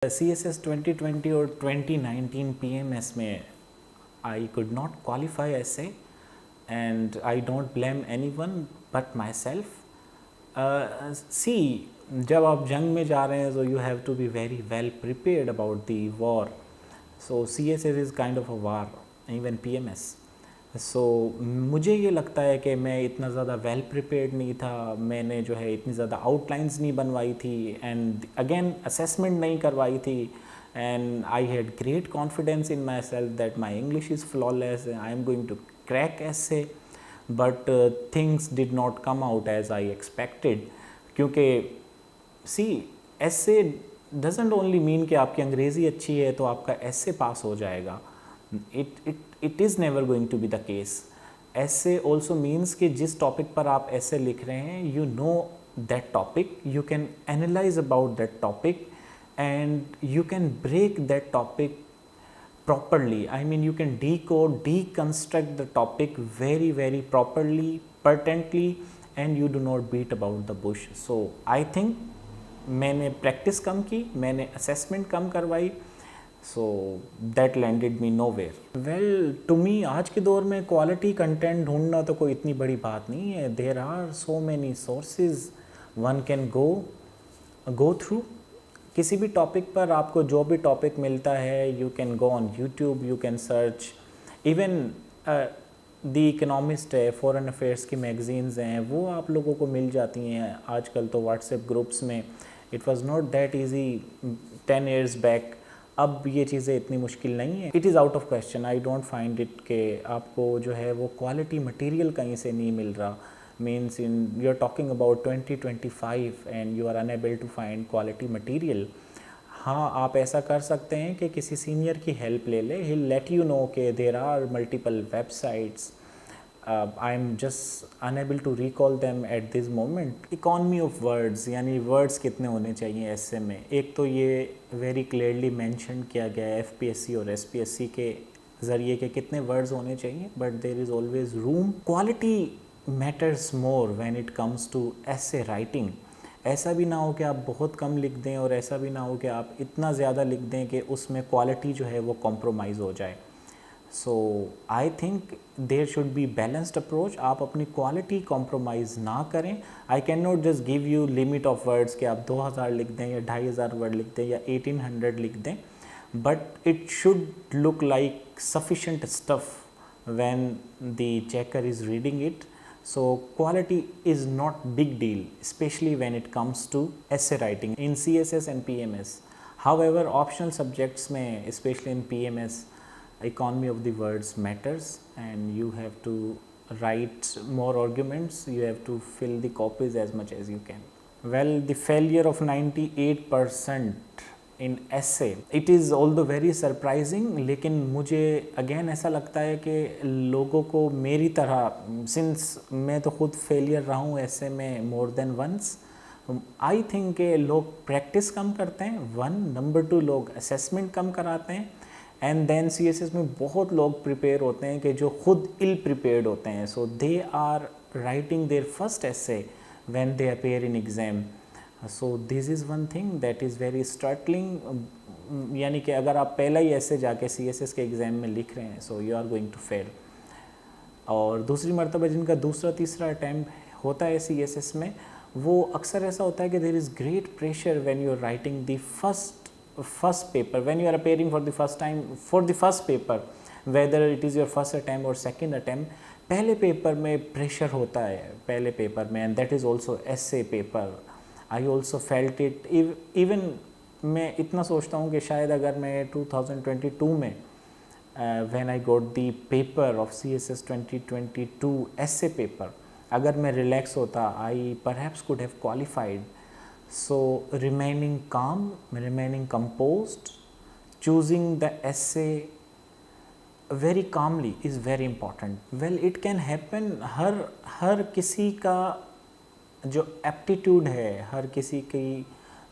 CSS 2020 और 2019 PMS में I could not qualify essay and I don't blame anyone but myself. See, जब आप जंग में जा रहे हैं so you have to be very well prepared about the war. So CSS is kind of a war, even PMS. सो मुझे ये लगता है कि मैं इतना ज़्यादा वेल प्रिपेयर्ड नहीं था, मैंने जो है इतनी ज़्यादा आउटलाइंस नहीं बनवाई थी एंड अगेन असेसमेंट नहीं करवाई थी and I had great confidence in myself that my English is flawless, I am going to crack essay, but things did not come out as I expected. क्योंकि see ऐसे doesn't only mean कि आपकी अंग्रेज़ी अच्छी है तो आपका ऐसे पास हो जाएगा. It is never going to be the case. Essay also means कि जिस टॉपिक पर आप ऐसे लिख रहे हैं you know that topic, you can analyse about that topic and you can break that topic properly. I mean, you can decode, deconstruct the topic very properly, pertinently, and you do not beat about the bush. So I think मैंने practice कम की, मैंने assessment कम करवाई, so that landed me nowhere. Well to me आज के दौर में क्वालिटी कंटेंट ढूंढना तो कोई इतनी बड़ी बात नहीं है. There are so many sources one can go through. किसी भी टॉपिक पर आपको जो भी टॉपिक मिलता है you can go on YouTube, you can search. Even the economist है, फॉरेन अफेयर्स की मैगजीन्स हैं, वो आप लोगों को मिल जाती हैं आजकल तो व्हाट्सएप ग्रुप्स में. It was not that easy 10 years back. अब ये चीज़ें इतनी मुश्किल नहीं है. It is out of question, I don't find it के आपको जो है वो क्वालिटी मटेरियल कहीं से नहीं मिल रहा. means in you're talking about 2025 and you are unable to find quality material. हाँ, आप ऐसा कर सकते हैं कि किसी सीनियर की हेल्प ले ले. he'll let you know कि there are multiple websites. I'm just unable to recall them at this moment. Economy of words, यानी words कितने होने चाहिए ऐसे में. एक तो ये very clearly mention किया गया है FPSC और SPSC के ज़रिए के कितने words होने चाहिए, but there is always room. Quality matters more when it comes to essay writing. ऐसा भी ना हो कि आप बहुत कम लिख दें और ऐसा भी ना हो कि आप इतना ज़्यादा लिख दें कि उसमें क्वालिटी जो है वो कॉम्प्रोमाइज़ हो जाए. So I think there should be balanced approach. आप अपनी क्वालिटी कॉम्प्रोमाइज़ ना करें. I can not just give you limit of words कि आप 2000 लिख दें या 2500 वर्ड लिख दें या 1800 लिख दें, but it should look like sufficient stuff when the checker is reading it. So quality is not big deal, especially when it comes to essay writing in CSS and PMS. However, optional subjects में, especially in PMS, economy of the words matters and you have to write more arguments, you have to fill the copies as much as you can. Well, the failure of 98% इन ऐसे, it is although very surprising. लेकिन मुझे again ऐसा लगता है कि लोगों को मेरी तरह, सिंस मैं तो खुद फेलियर रहा हूँ ऐसे में more than once, I think के लोग प्रैक्टिस कम करते हैं. 1 नंबर 2 लोग असेसमेंट कम कराते हैं एंड देन CSS में बहुत लोग प्रिपेयर होते हैं कि जो खुद इल प्रिपेयर्ड होते हैं. So they are writing their first essay when they appear in exam. So this is one thing that is very startling. यानी कि अगर आप पहला ही ऐसे जाके CSS के एग्ज़ाम में लिख रहे हैं so you are going to fail. और दूसरी मरतबा जिनका दूसरा तीसरा अटैम्प्ट होता है CSS में, वो अक्सर ऐसा होता है कि there is great pressure when you are writing the first paper, when you are appearing for the first time for the first paper, whether it is your first attempt और सेकेंड अटैम्प्ट. पहले paper में pressure होता है पहले paper में, and that is also essay paper. I also felt it. Even मैं इतना सोचता हूँ कि शायद अगर मैं 2022 में when I got the paper of CSS 2022 essay paper, अगर मैं रिलैक्स होता I perhaps could have qualified. So remaining calm, remaining composed, choosing the essay very calmly is very important. Well it can happen. हर किसी का जो aptitude है, हर किसी की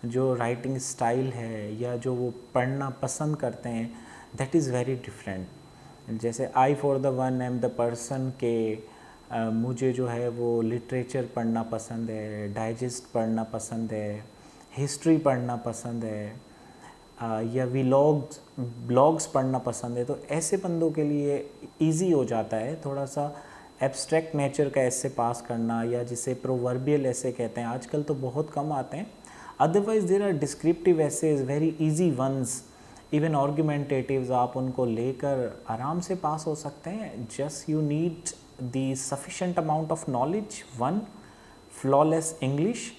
जो राइटिंग स्टाइल है या जो वो पढ़ना पसंद करते हैं, दैट इज़ वेरी डिफरेंट. जैसे I for the one am the person के मुझे जो है वो लिटरेचर पढ़ना पसंद है, डाइजेस्ट पढ़ना पसंद है, हिस्ट्री पढ़ना पसंद है, या ब्लॉग्स पढ़ना पसंद है, तो ऐसे बंदों के लिए इजी हो जाता है थोड़ा सा एब्स्ट्रैक्ट नेचर का ऐसे पास करना, या जिसे प्रोवर्बियल ऐसे कहते हैं। आजकल तो बहुत कम आते हैं, otherwise there are descriptive essays, very easy ones, even argumentatives, आप उनको लेकर आराम से पास हो सकते हैं। Just you need the sufficient amount of knowledge, one flawless English,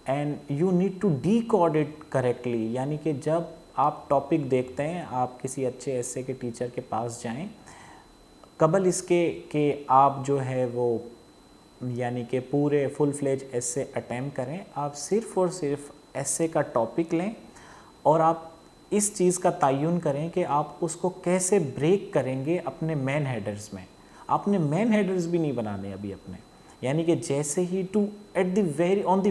and you need to decode it correctly. यानी कि जब आप टॉपिक देखते हैं, आप किसी अच्छे ऐसे के टीचर के पास जाएं, कबल इसके कि आप जो है वो यानी कि पूरे फुल फ्लेज ऐसे अटैम्प्ट करें, आप सिर्फ़ और सिर्फ ऐसे का टॉपिक लें और आप इस चीज़ का तयन करें कि आप उसको कैसे ब्रेक करेंगे अपने मेन हेडर्स में। आपने मेन हेडर्स भी नहीं बनाने अभी अपने, यानी कि जैसे ही to at the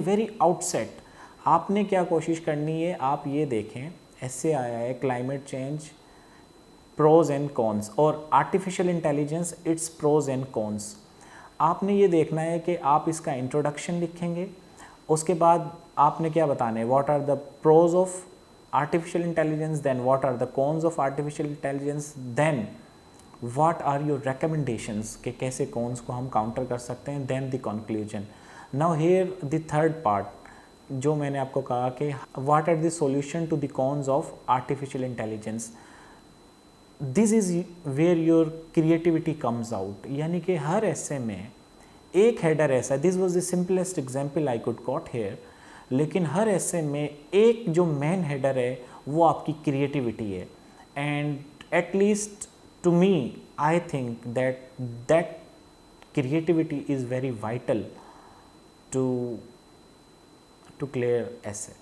very outset आपने क्या कोशिश करनी है, आप ये देखें ऐसे आया है climate change pros and cons और artificial intelligence its pros and cons. आपने ये देखना है कि आप इसका इंट्रोडक्शन लिखेंगे, उसके बाद आपने क्या बताना है, what are the pros of artificial intelligence, then what are the cons of artificial intelligence, then what are your recommendations कि कैसे कॉन्स को हम काउंटर कर सकते हैं, then the conclusion. Now here the third part जो मैंने आपको कहा कि what are the solution to the cons of artificial intelligence, this is where your creativity comes out. यानी कि हर ऐसे में एक हेडर ऐसा, this was the simplest example I could caught here, लेकिन हर ऐसे में एक जो मेन हेडर है वो आपकी क्रिएटिविटी है। And at least to me I think that creativity is very vital to clear ऐसे।